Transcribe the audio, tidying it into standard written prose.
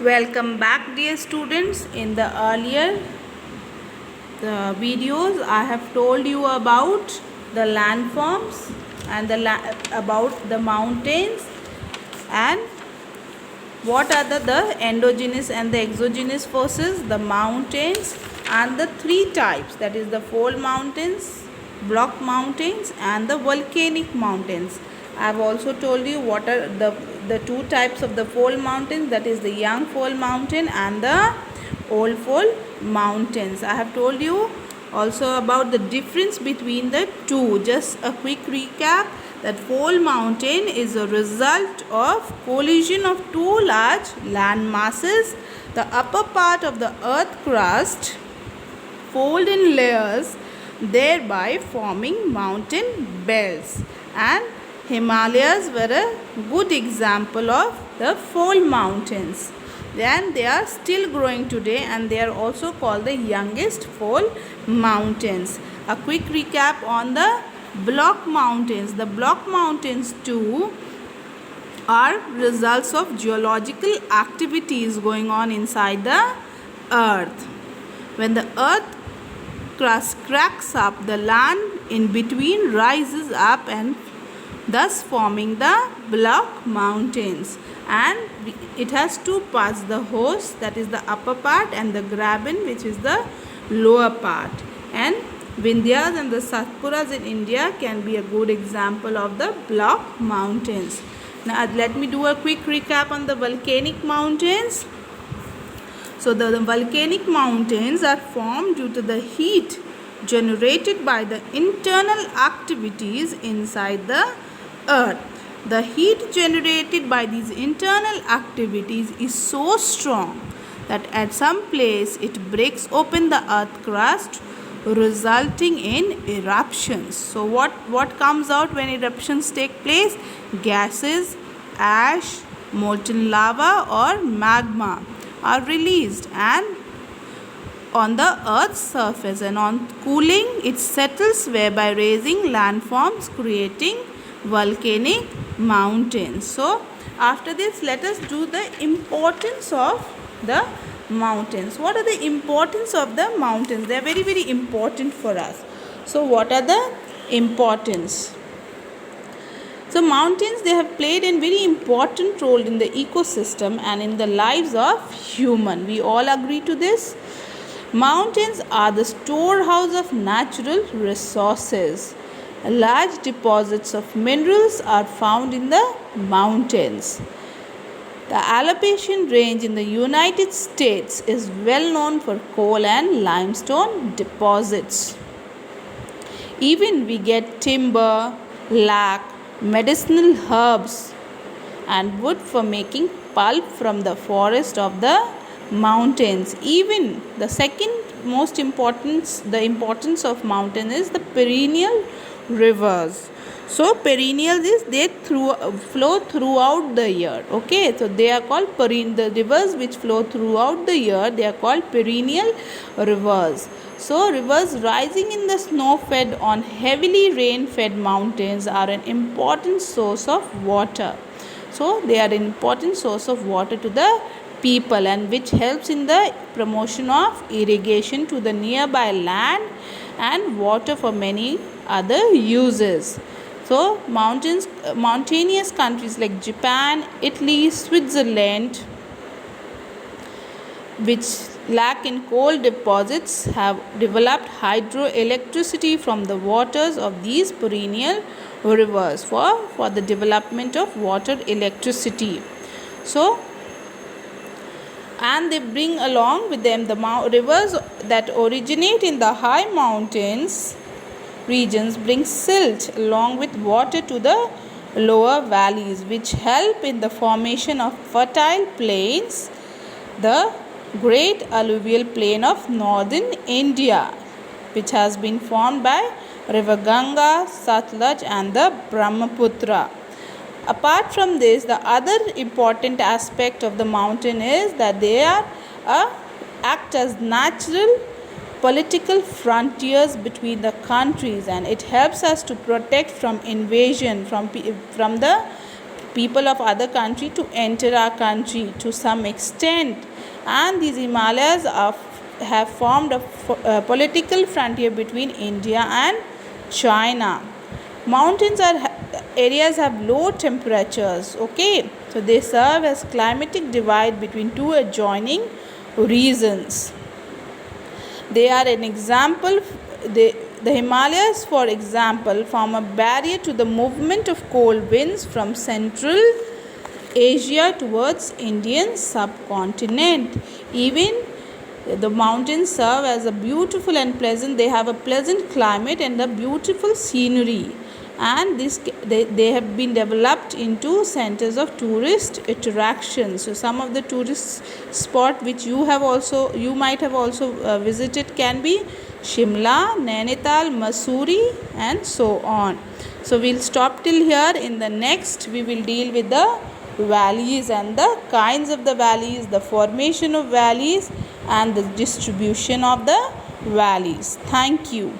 Welcome back, dear students. In the earlier videos, I have told you about the landforms and about the mountains and what are the endogenous and the exogenous forces, the mountains and the three types, that is the fold mountains, block mountains and the volcanic mountains. I have also told you what are the two types of the fold mountains, that is the young fold mountain and the old fold mountains. I have told you also about the difference between the two. Just a quick recap, that fold mountain is a result of collision of two large land masses. The upper part of the earth crust fold in layers, thereby forming mountain belts, and Himalayas were a good example of the fold mountains. Then they are still growing today and they are also called the youngest fold mountains. A quick recap on the block mountains. The block mountains too are results of geological activities going on inside the earth. When the earth crust cracks up, the land in between rises up and thus forming the block mountains, and it has two parts, the host, that is the upper part, and the graben, which is the lower part. And Vindhyas and the Satpuras in India can be a good example of the block mountains. Now let me do a quick recap on the volcanic mountains. So the volcanic mountains are formed due to the heat generated by the internal activities inside the earth. The heat generated by these internal activities is so strong that at some place it breaks open the earth crust, resulting in eruptions. So what comes out when eruptions take place? Gases, ash, molten lava or magma are released and on the earth's surface, and on cooling it settles, whereby raising landforms, creating volcanic mountains. So after this, let us do the importance of the mountains. What are the importance of the mountains? They are very, very important for us. So what are the importance? So mountains, they have played a very important role in the ecosystem and in the lives of human. We all agree to this. Mountains are the storehouse of natural resources. Large deposits of minerals are found in the mountains. The Appalachian Range in the United States is well known for coal and limestone deposits. Even we get timber, lac, medicinal herbs and wood for making pulp from the forest of the mountains. Even the second most importance, the importance of mountain is the perennial rivers. So perennial is they flow throughout the year. Okay, so they are called the rivers which flow throughout the year, they are called perennial rivers. So rivers rising in the snow-fed on heavily rain-fed mountains are an important source of water. So they are an important source of water to the people, and which helps in the promotion of irrigation to the nearby land and water for many other uses. So mountainous countries like Japan, Italy, Switzerland, which lack in coal deposits, have developed hydroelectricity from the waters of these perennial rivers for the development of water electricity. So and they bring along with them the rivers that originate in the high mountains regions bring silt along with water to the lower valleys, which help in the formation of fertile plains. The great alluvial plain of northern India, which has been formed by river Ganga, Satluj and the Brahmaputra. Apart from this, the other important aspect of the mountain is that they are act as natural political frontiers between the countries, and it helps us to protect from invasion from the people of other country to enter our country to some extent, and these Himalayas have formed a political frontier between India and China. Mountains are areas have low temperatures, okay, so they serve as climatic divide between two adjoining regions. They are an example. The Himalayas, for example, form a barrier to the movement of cold winds from Central Asia towards Indian subcontinent. Even the mountains serve as a beautiful and pleasant. They have a pleasant climate and a beautiful scenery, and they have been developed into centers of tourist attractions. So some of the tourist spot which you might have also visited can be Shimla, Nainital, Mussoorie, and so on. So we'll stop till here. In the next we will deal with the valleys and the kinds of the valleys, the formation of valleys, and the distribution of the valleys. Thank you.